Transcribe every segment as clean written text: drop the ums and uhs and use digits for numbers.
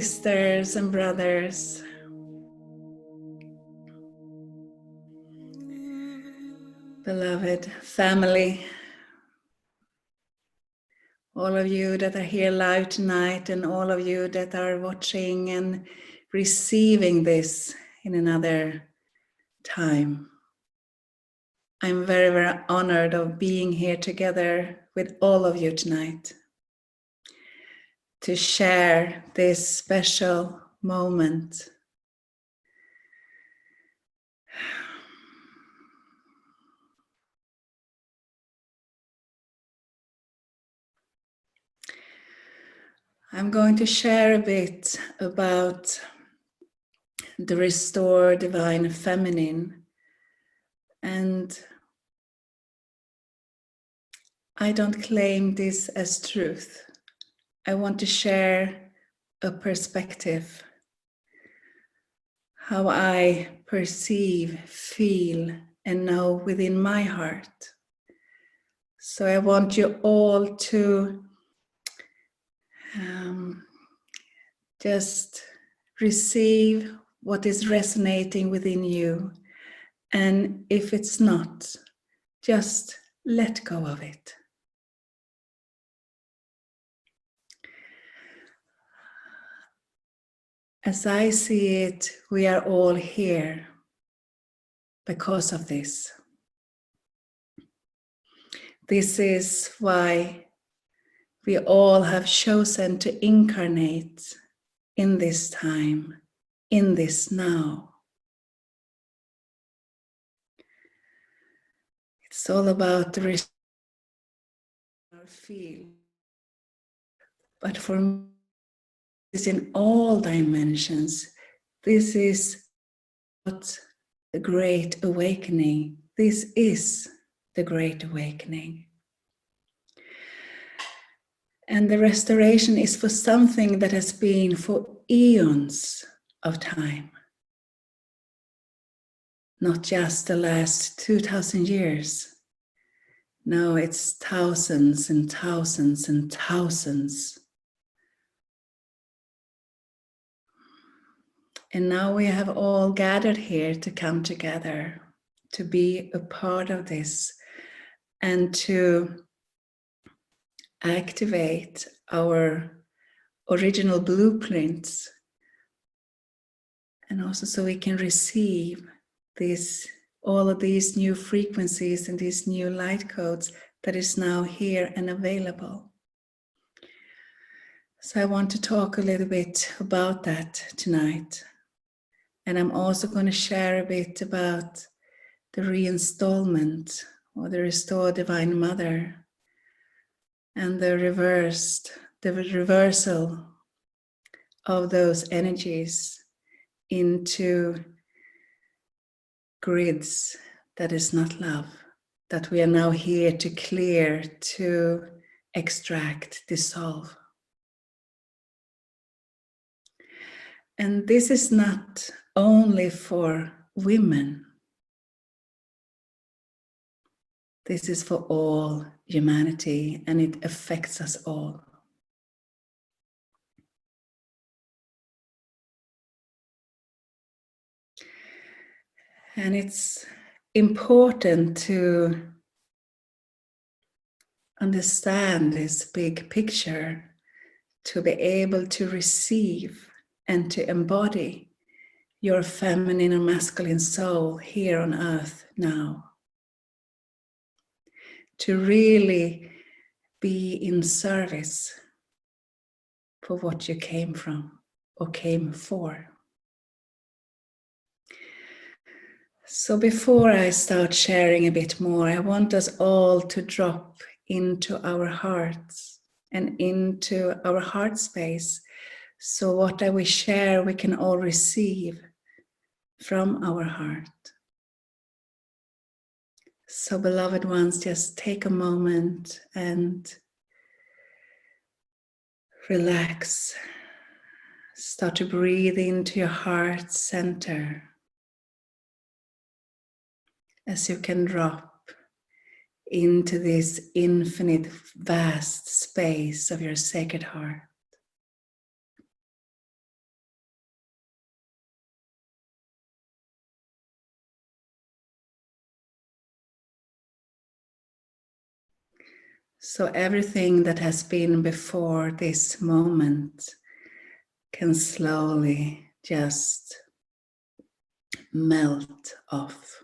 sisters and brothers, beloved family, all of you that are here live tonight and all of you that are watching and receiving this in another time. I'm very, very honored of being here together with all of you tonight to share this special moment. I'm going to share a bit about the Restored Divine Feminine, and I don't claim this as truth. I want to share a perspective, how I perceive, feel, and know within my heart. So I want you all to just receive what is resonating within you. And if it's not, just let go of it. As I see it, we are all here because of this. This is why we all have chosen to incarnate in this time, in this now. It's all about the restore our feel. But for me, it's in all dimensions. This is what the great awakening. This is the great awakening. And the restoration is for something that has been for eons of time. Not just the last 2,000 years. No, it's thousands and thousands and thousands. And now we have all gathered here to come together, to be a part of this, and to activate our original blueprints, and also so we can receive all of these new frequencies and these new light codes that is now here and available. So I want to talk a little bit about that tonight. And I'm also going to share a bit about the reinstallment or the Restored Divine Mother and the reversal of those energies into grids that is not love, that we are now here to clear, to extract, dissolve. And this is not only for women. This is for all humanity, and it affects us all. And it's important to understand this big picture, to be able to receive and to embody your feminine and masculine soul here on earth now. To really be in service for what you came from or came for. So before I start sharing a bit more, I want us all to drop into our hearts and into our heart space. So what I will share, we can all receive from our heart. So beloved ones, just take a moment and relax. Start to breathe into your heart center as you can drop into this infinite, vast space of your sacred heart. So everything that has been before this moment can slowly just melt off.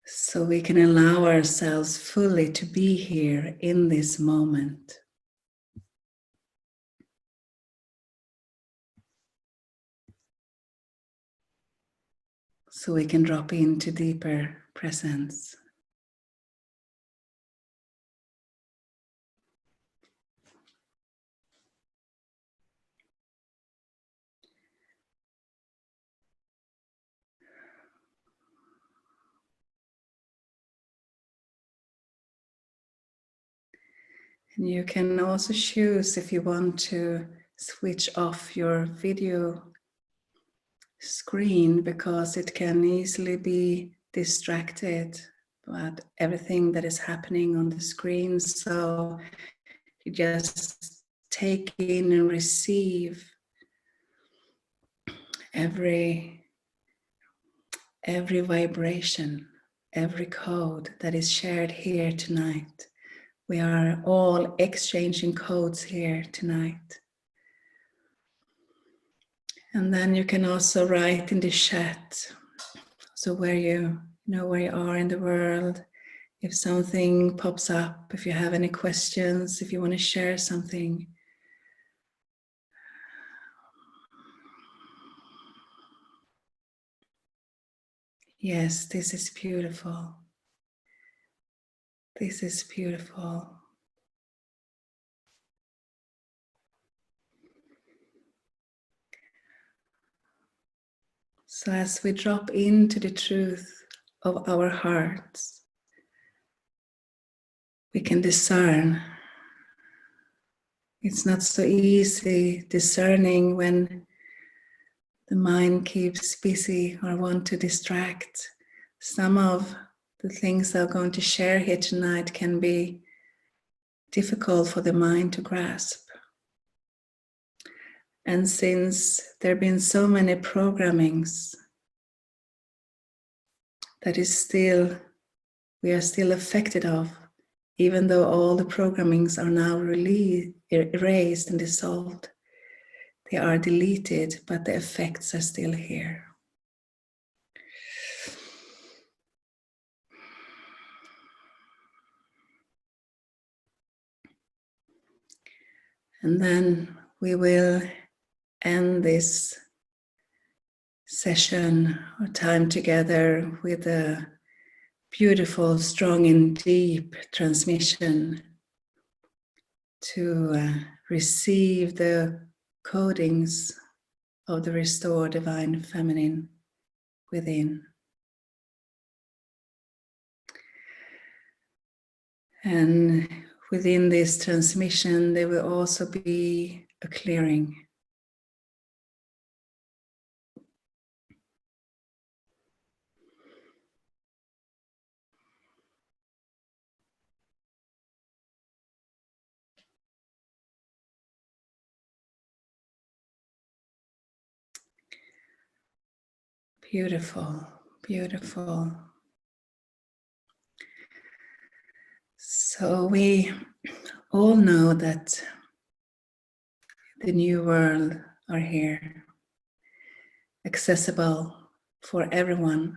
So we can allow ourselves fully to be here in this moment. So we can drop into deeper presence. And you can also choose if you want to switch off your video screen, because it can easily be distracted by everything that is happening on the screen. So you just take in and receive every vibration, every code that is shared here tonight. We are all exchanging codes here tonight. And then you can also write in the chat, so where you know where you are in the world, if something pops up, if you have any questions, if you want to share something. Yes, this is beautiful. This is beautiful. So as we drop into the truth of our hearts, we can discern. It's not so easy discerning when the mind keeps busy or want to distract. Some of the things I'm going to share here tonight can be difficult for the mind to grasp. And since there have been so many programmings that we are still affected of, even though all the programmings are now erased and dissolved, they are deleted, but the effects are still here. And then we will end this session or time together with a beautiful, strong and deep transmission to receive the codings of the Restored Divine Feminine within. And within this transmission, there will also be a clearing. Beautiful, beautiful. So we all know that the new world are here, accessible for everyone.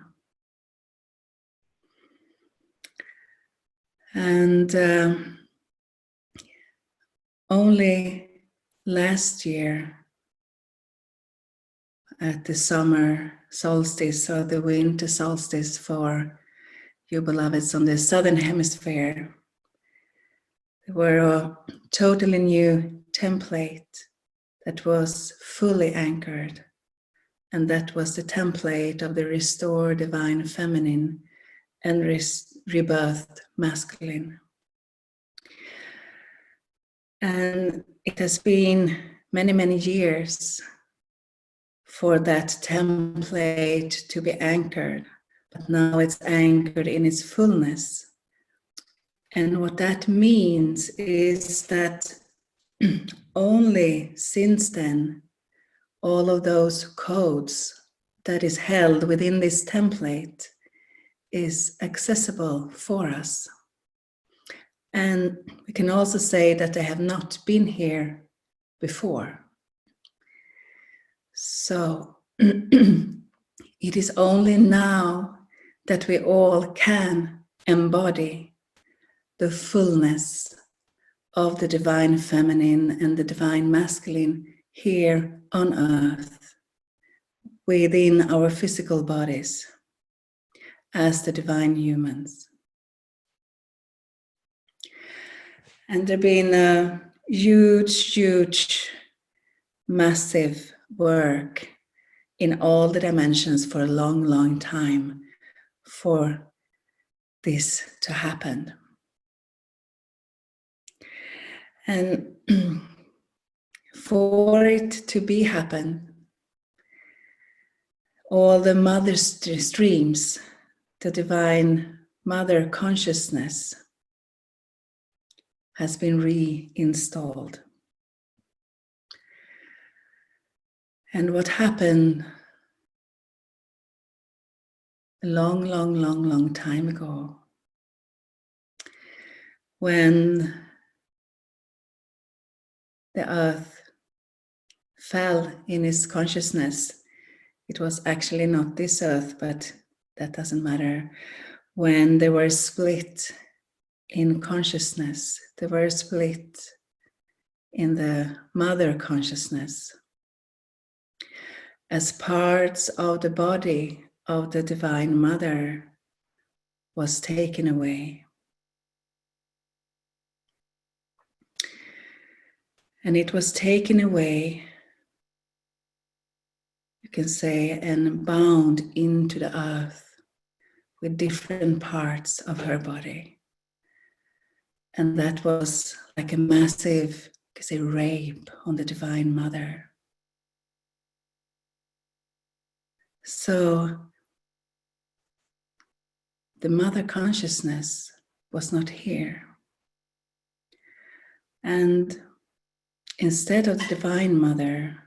And only last year, at the summer solstice or the winter solstice for you beloveds on the southern hemisphere, there were a totally new template that was fully anchored. And that was the template of the Restored Divine Feminine and Rebirthed Masculine. And it has been many, many years for that template to be anchored, but now it's anchored in its fullness. And what that means is that only since then, all of those codes that is held within this template is accessible for us. And we can also say that they have not been here before. So it is only now that we all can embody the fullness of the divine feminine and the divine masculine here on earth, within our physical bodies, as the divine humans. And there has been a huge, massive work in all the dimensions for a long time for this to happen. And for it to be happen, all the mother streams, the divine mother consciousness, has been reinstalled. And what happened a long time ago, when the earth fell in its consciousness, it was actually not this earth, but that doesn't matter. When they were split in consciousness, they were split in the mother consciousness, as parts of the body of the divine mother was taken away. And it was taken away, you can say, and bound into the earth with different parts of her body. And that was like a massive, you can say, rape on the divine mother. So the mother consciousness was not here. And instead of the divine mother,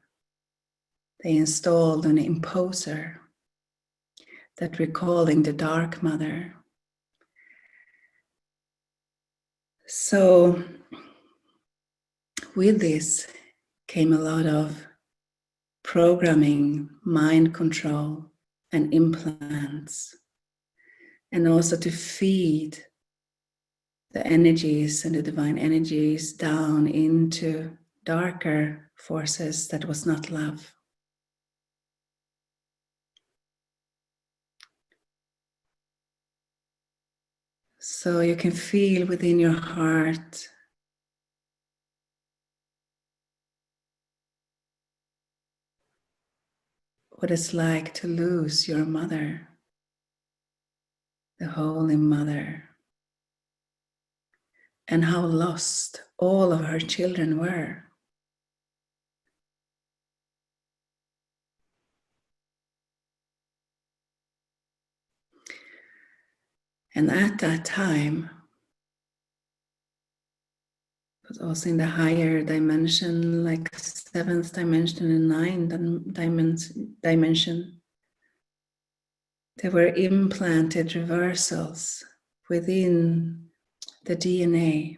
they installed an imposer that we're calling the dark mother. So with this came a lot of programming, mind control, and implants, and also to feed the energies and the divine energies down into darker forces that was not love. So you can feel within your heart what it's like to lose your mother, the Holy Mother, and how lost all of her children were. And at that time, but also in the higher dimension, like 7th dimension and 9th dimension, there were implanted reversals within the DNA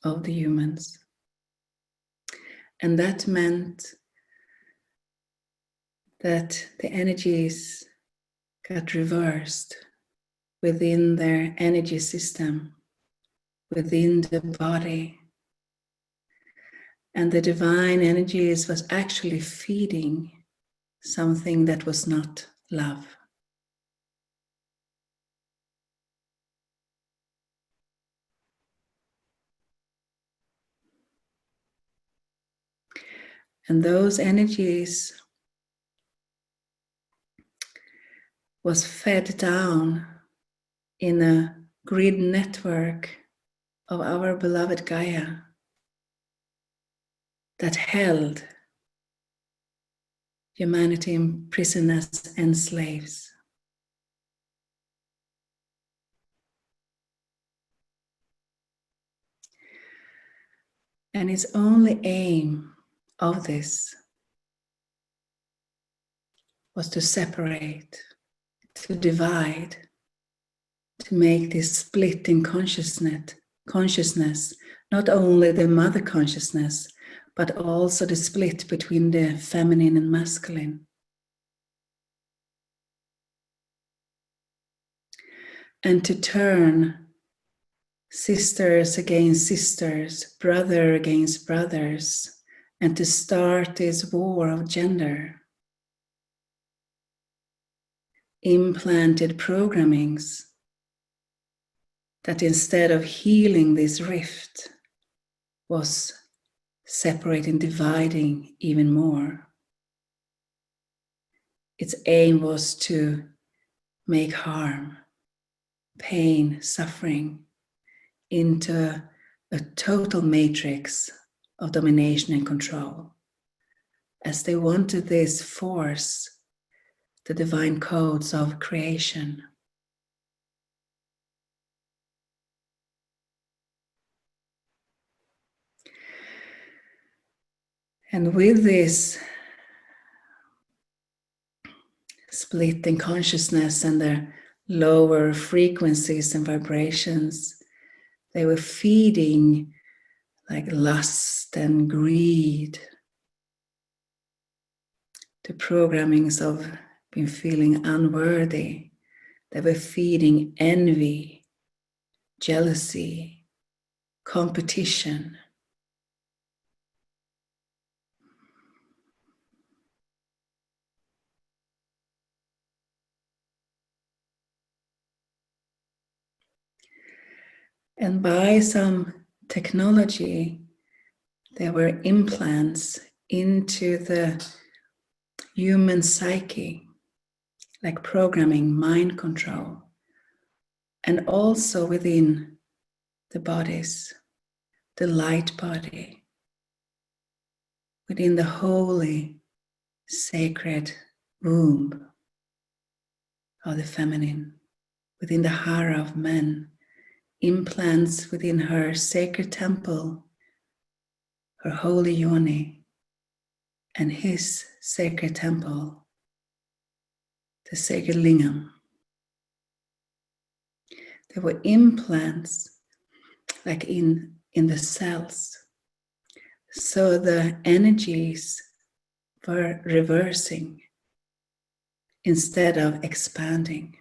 of the humans. And that meant that the energies got reversed within their energy system, within the body. And the divine energies was actually feeding something that was not love. And those energies was fed down in a grid network of our beloved Gaia that held humanity in prisoners and slaves. And its only aim of this was to separate to divide, to make this split in consciousness, not only the mother consciousness, but also the split between the feminine and masculine. And to turn sisters against sisters, brother against brothers, and to start this war of gender. Implanted programmings that instead of healing this rift was separating, dividing even more. Its aim was to make harm, pain, suffering into a total matrix of domination and control, as they wanted this force the divine codes of creation. And with this split in consciousness and the lower frequencies and vibrations, they were feeding like lust and greed, the programmings of being feeling unworthy. They were feeding envy, jealousy, competition. And by some technology, there were implants into the human psyche, like programming, mind control, and also within the bodies, the light body, within the holy, sacred womb of the feminine, within the hara of men, implants within her sacred temple, her holy yoni, and his sacred temple, the sacred lingam. There were implants like in the cells. So the energies were reversing instead of expanding.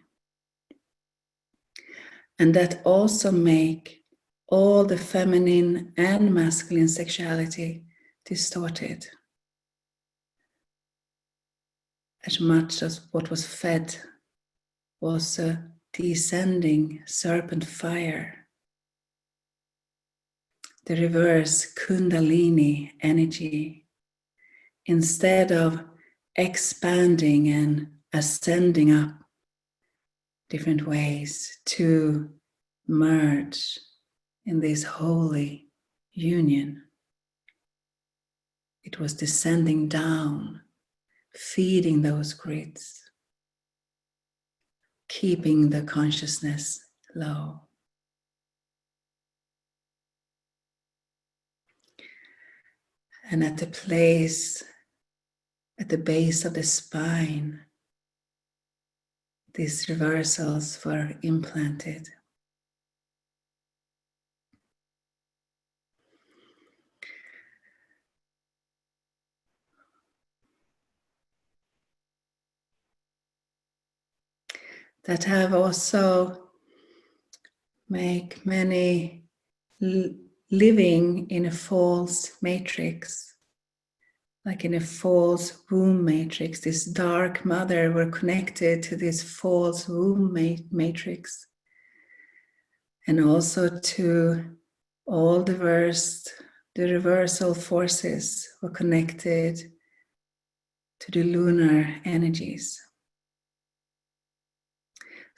And that also make all the feminine and masculine sexuality distorted. As much as what was fed was a descending serpent fire, the reverse Kundalini energy, instead of expanding and ascending up different ways to merge in this holy union. It was descending down, feeding those grids, keeping the consciousness low. And at the place, at the base of the spine, these reversals were implanted. That have also make many living in a false matrix, like in a false womb matrix. This dark mother were connected to this false womb matrix, and also to all the reversal forces were connected to the lunar energies.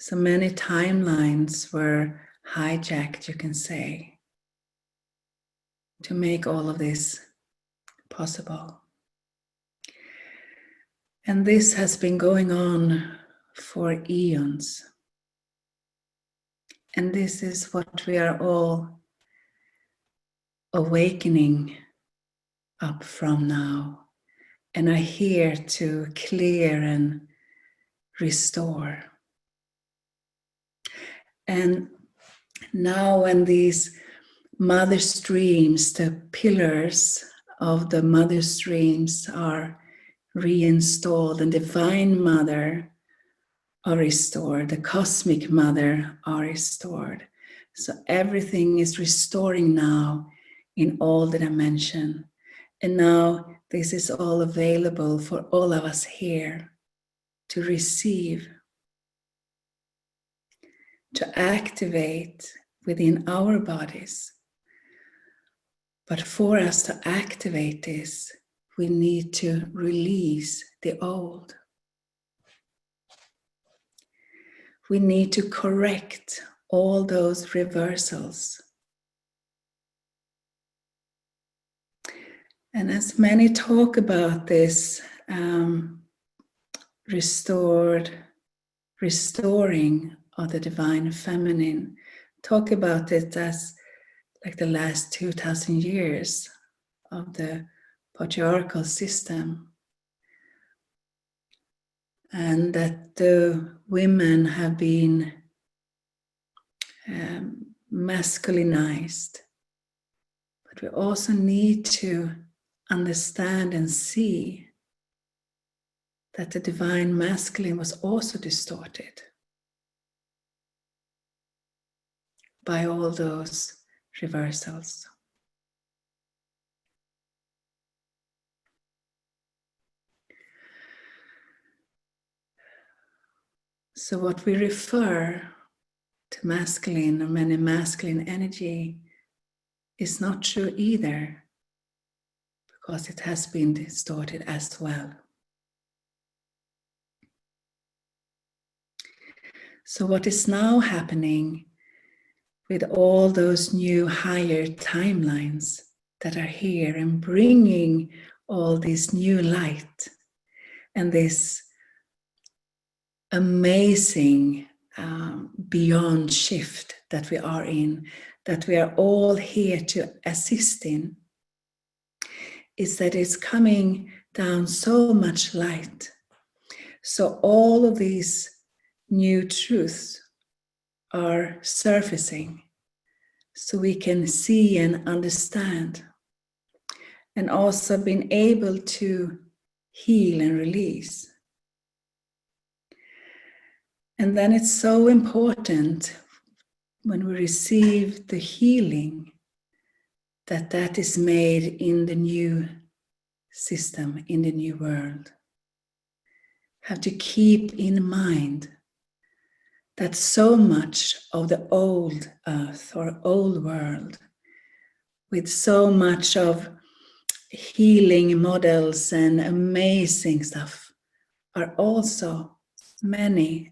So many timelines were hijacked, you can say, to make all of this possible. And this has been going on for eons. And this is what we are all awakening up from now, and are here to clear and restore. And now when these mother streams, the pillars of the mother streams are reinstalled, and Divine Mother are restored, the Cosmic Mother are restored. So everything is restoring now in all the dimension. And now this is all available for all of us here to receive, to activate within our bodies. But for us to activate this, we need to release the old. We need to correct all those reversals. And as many talk about this, restoring of the divine feminine, talk about it as like the last 2000 years of the patriarchal system, and that the women have been masculinized. But we also need to understand and see that the divine masculine was also distorted by all those reversals. So what we refer to masculine or many masculine energy is not true either, because it has been distorted as well. So what is now happening with all those new higher timelines that are here and bringing all this new light and this amazing beyond shift that we are in, that we are all here to assist in, is that it's coming down so much light. So all of these new truths are surfacing so we can see and understand, and also being able to heal and release. And then it's so important when we receive the healing that that is made in the new system, in the new world. Have to keep in mind that so much of the old earth or old world, with so much of healing models and amazing stuff, are also, many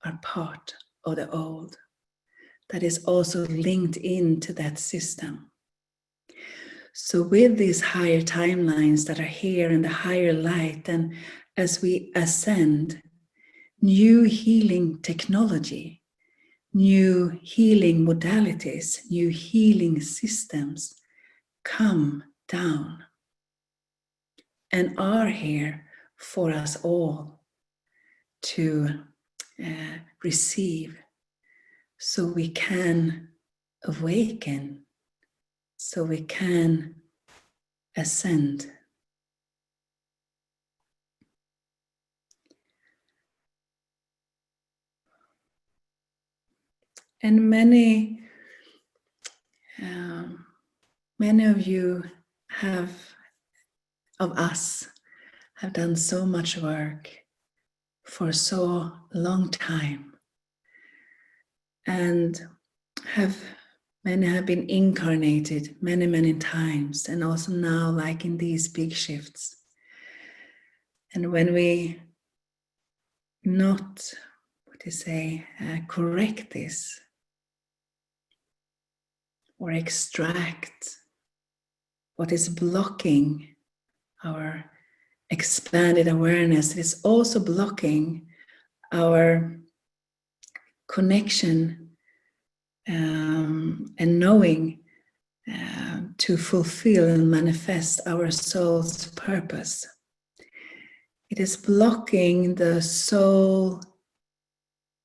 are part of the old, that is also linked into that system. So with these higher timelines that are here in the higher light, and as we ascend, new healing technology, new healing modalities, new healing systems come down and are here for us all to receive, so we can awaken, so we can ascend. And many of you of us have done so much work for so long time, and many have been incarnated many times, and also now like in these big shifts. And when we not, correct this or extract what is blocking our expanded awareness, it is also blocking our connection and knowing to fulfill and manifest our soul's purpose. It is blocking the soul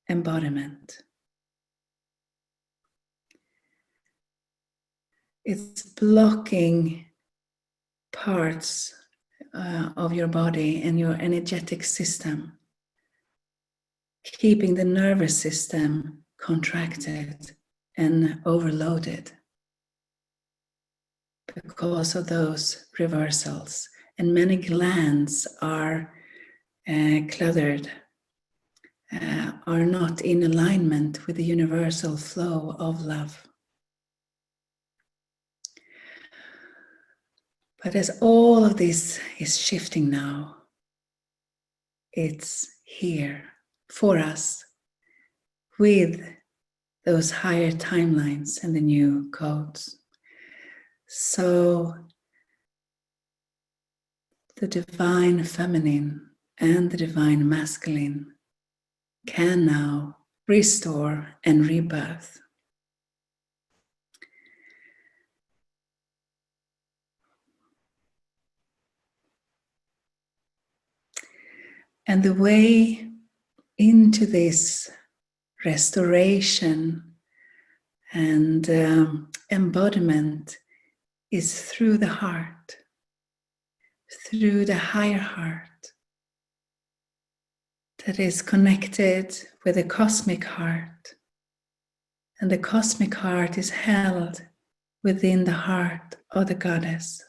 embodiment. it's blocking parts of your body and your energetic system, keeping the nervous system contracted and overloaded because of those reversals. And many glands are cluttered, are not in alignment with the universal flow of love. But as all of this is shifting now, it's here for us with those higher timelines and the new codes. So the divine feminine and the divine masculine can now restore and rebirth. And the way into this restoration and embodiment is through the heart, through the higher heart that is connected with the cosmic heart. And the cosmic heart is held within the heart of the goddess.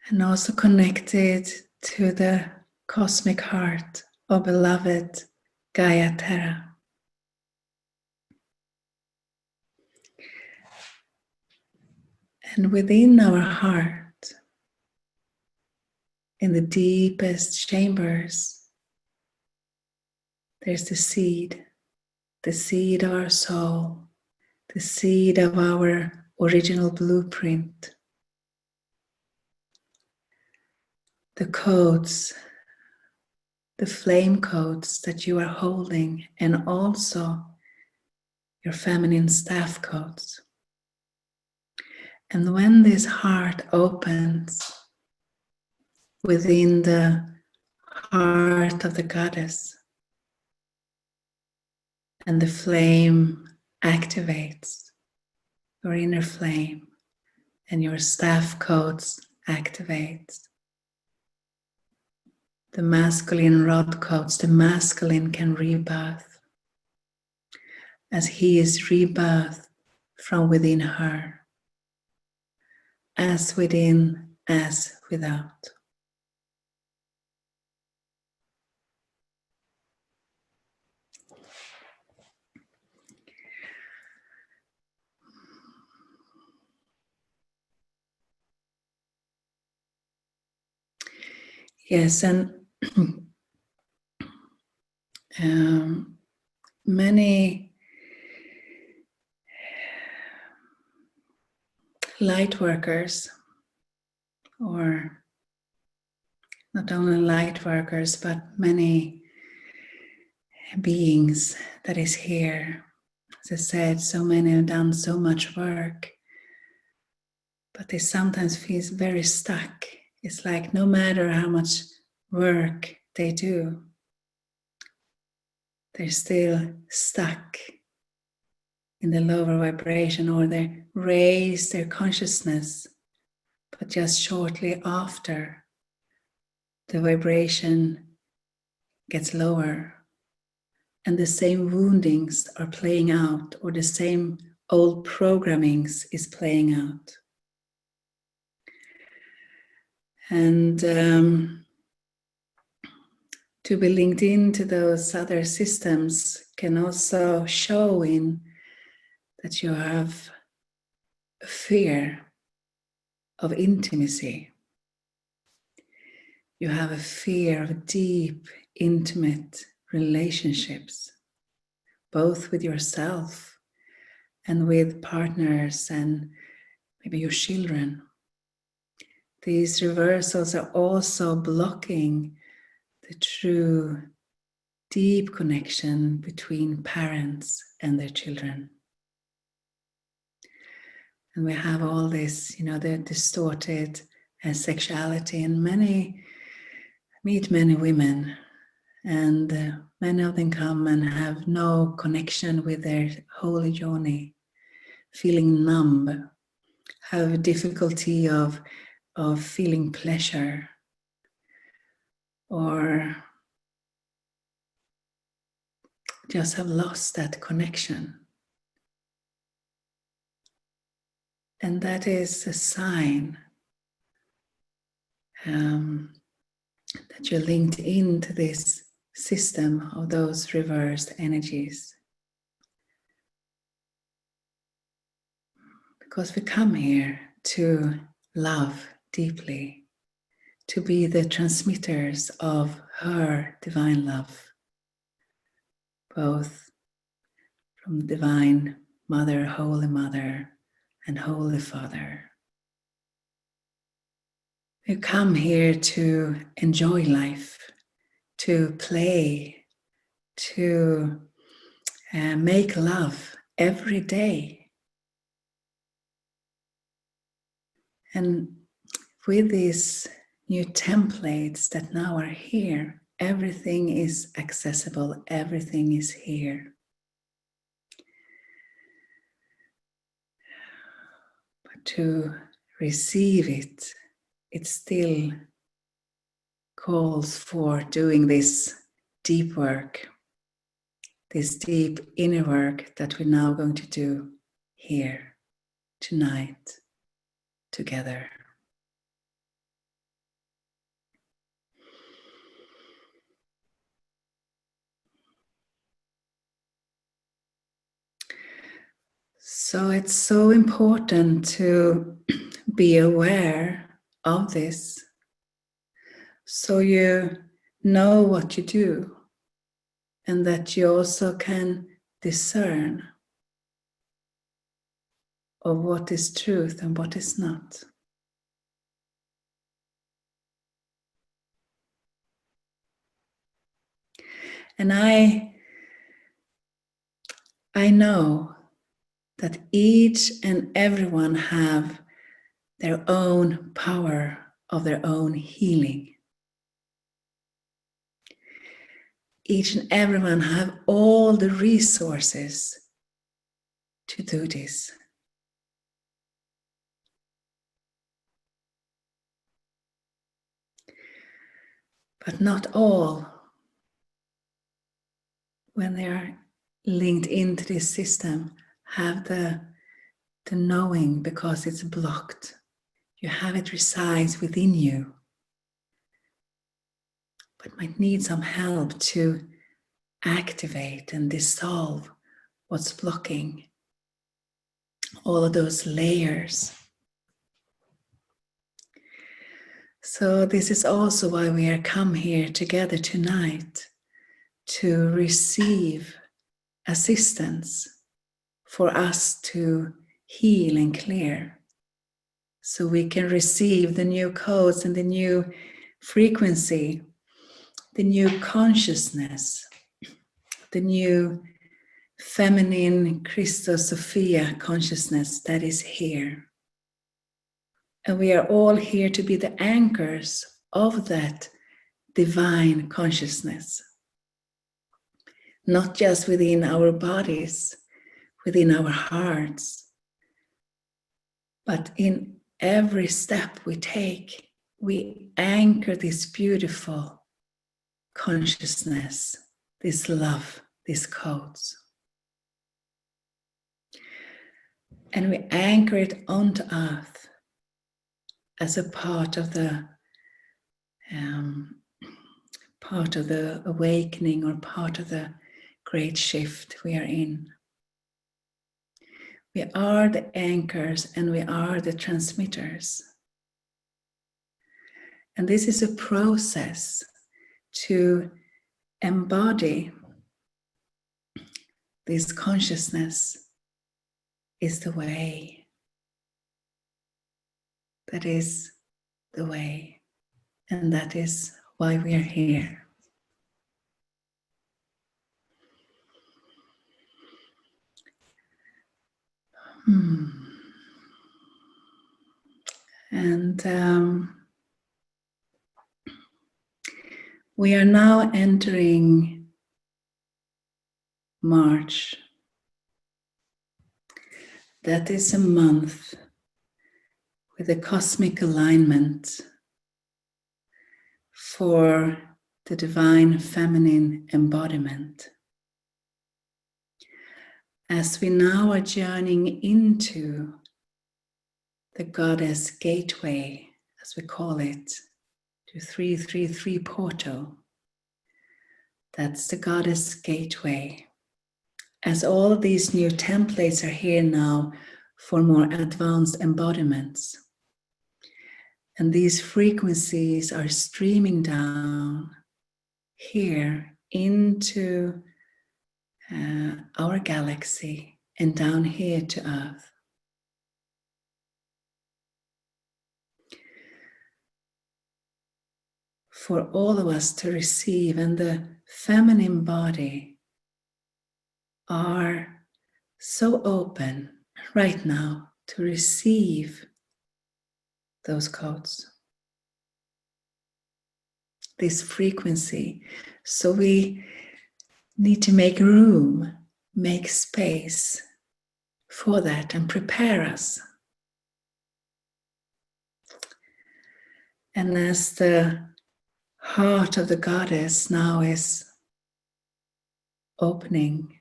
And also connected to the cosmic heart of beloved Gaia Terra. And within our heart, in the deepest chambers, there's the seed of our soul, the seed of our original blueprint, the codes, the flame codes that you are holding, and also your feminine staff codes. And when this heart opens within the heart of the goddess, and the flame activates, your inner flame, and your staff codes activate. The masculine rod codes, the masculine can rebirth, as he is rebirthed from within her, as within, as without. Yes, and many light workers, or not only light workers, but many beings that is here. As I said, so many have done so much work, but they sometimes feel very stuck. It's like no matter how much work they do, they're still stuck in the lower vibration, or they raise their consciousness, but just shortly after the vibration gets lower and the same woundings are playing out, or the same old programmings is playing out. And to be linked into those other systems can also show in that you have a fear of intimacy. You have a fear of deep, intimate relationships, both with yourself and with partners and maybe your children. These reversals are also blocking the true deep connection between parents and their children. And we have all this, the distorted sexuality, and meet many women, and many of them come and have no connection with their holy yoni, feeling numb, have difficulty of feeling pleasure, or just have lost that connection. And that is a sign that you're linked into this system of those reversed energies. Because we come here to love deeply, to be the transmitters of her divine love, both from Divine Mother, Holy Mother, and Holy Father. We come here to enjoy life, to play, to make love every day. And with these new templates that now are here, everything is accessible, everything is here. But to receive it, it still calls for doing this deep work, this deep inner work that we're now going to do here, tonight, together. So it's so important to be aware of this, so you know what you do, and that you also can discern of what is truth and what is not. And I know that each and everyone have their own power of their own healing. Each and everyone have all the resources to do this. But not all, when they are linked into this system, have the knowing, because it's blocked. You have it resides within you, but might need some help to activate and dissolve what's blocking all of those layers. So this is also why we are come here together tonight, to receive assistance for us to heal and clear, so we can receive the new codes and the new frequency, the new consciousness, the new feminine Christos Sophia consciousness that is here. And we are all here to be the anchors of that divine consciousness, not just within our bodies, within our hearts, but in every step we take, we anchor this beautiful consciousness, this love, these codes. And we anchor it onto earth as a part of the awakening, or part of the great shift we are in. We are the anchors and we are the transmitters. And this is a process to embody this consciousness is the way. That is the way. And that is why we are here. And we are now entering March, that is a month with a cosmic alignment for the divine feminine embodiment. As we now are journeying into the goddess gateway, as we call it, to 333 portal. That's the goddess gateway. As all of these new templates are here now for more advanced embodiments. And these frequencies are streaming down here into our galaxy and down here to Earth. For all of us to receive, and the feminine body are so open right now to receive those codes, this frequency. So we need to make room, make space for that and prepare us. And as the heart of the goddess now is opening,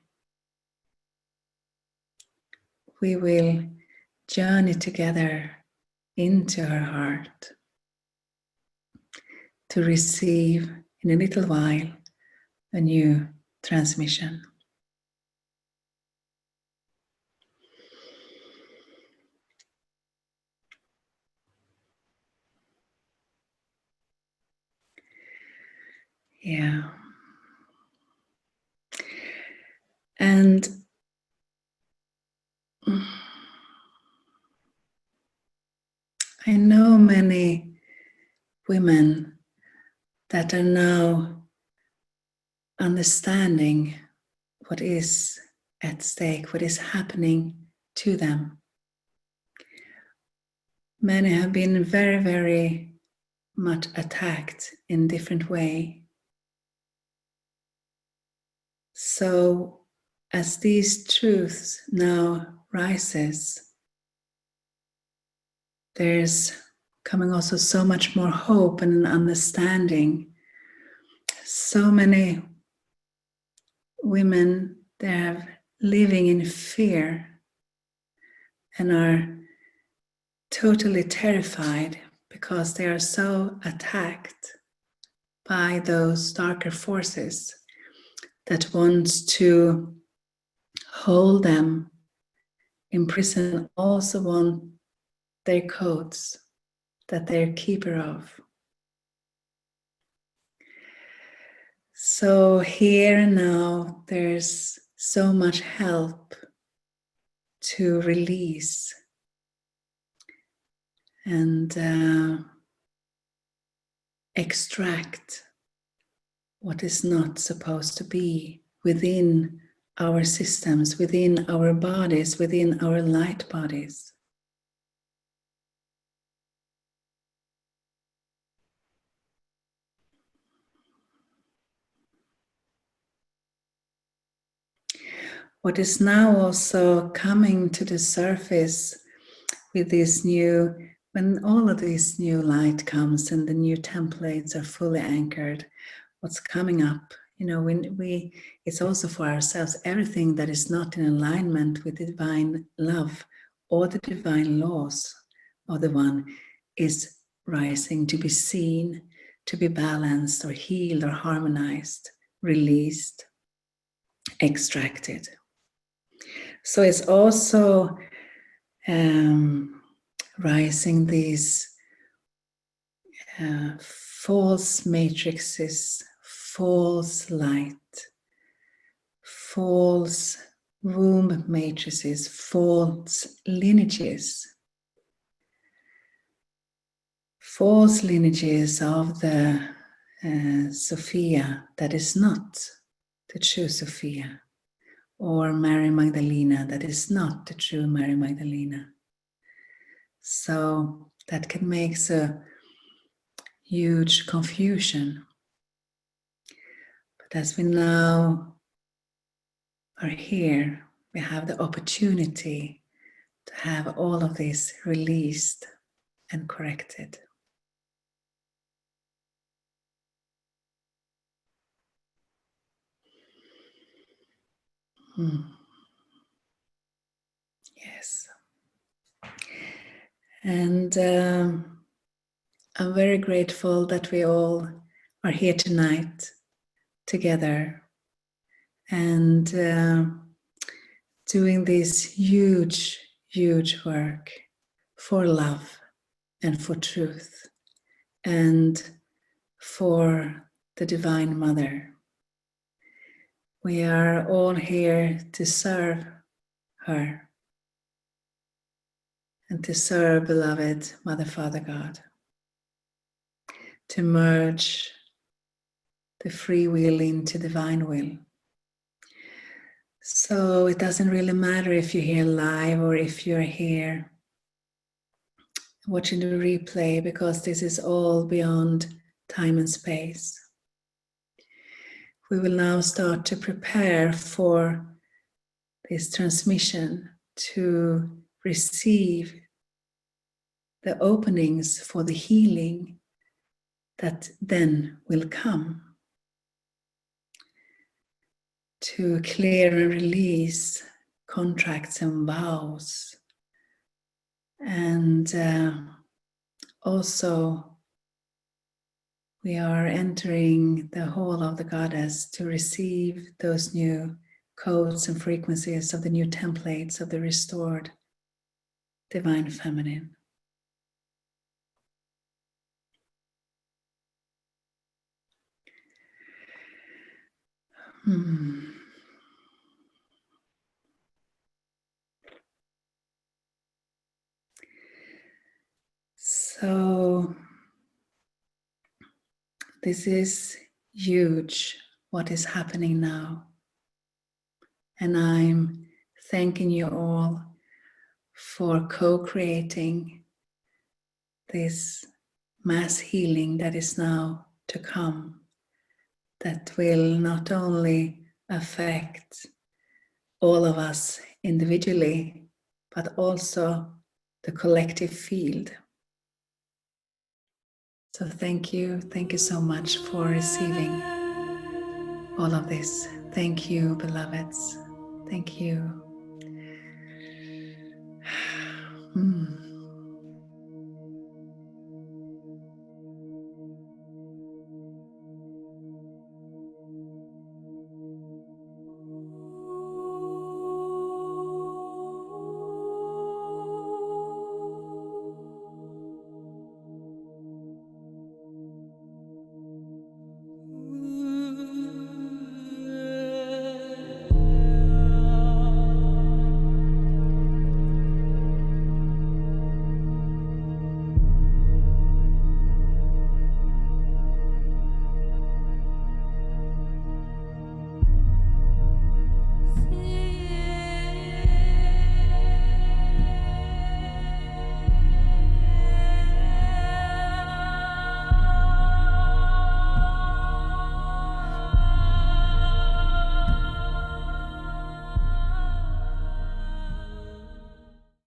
we will journey together into her heart to receive in a little while a new transmission. Yeah. And I know many women that are now understanding what is at stake, what is happening to them. Many have been very, very much attacked in different way. So as these truths now rises, there's coming also so much more hope and understanding. So many women, they're living in fear and are totally terrified because they are so attacked by those darker forces that wants to hold them in prison, also want their codes that they're keeper of. So here and now, there's so much help to release and extract what is not supposed to be within our systems, within our bodies, within our light bodies. What is now also coming to the surface with this new, when all of this new light comes and the new templates are fully anchored, what's coming up, when it's also for ourselves, everything that is not in alignment with the divine love or the divine laws of the one is rising to be seen, to be balanced or healed or harmonized, released, extracted. So it's also rising these false matrices, false light, false womb matrices, false lineages of the Sophia that is not the true Sophia, or Mary Magdalena that is not the true Mary Magdalena. So that can make a huge confusion. But as we now are here, we have the opportunity to have all of this released and corrected. Yes. And I'm very grateful that we all are here tonight together and doing this huge, huge work for love and for truth and for the Divine Mother. We are all here to serve her and to serve beloved Mother, Father, God, to merge the free will into divine will. So it doesn't really matter if you're here live or if you're here watching the replay, because this is all beyond time and space. We will now start to prepare for this transmission to receive the openings for the healing that then will come, to clear and release contracts and vows, and also we are entering the hall of the Goddess to receive those new codes and frequencies of the new templates of the restored Divine Feminine. So this is huge, what is happening now. And I'm thanking you all for co-creating this mass healing that is now to come, that will not only affect all of us individually, but also the collective field. So thank you so much for receiving all of this. Thank you, beloveds. Thank you.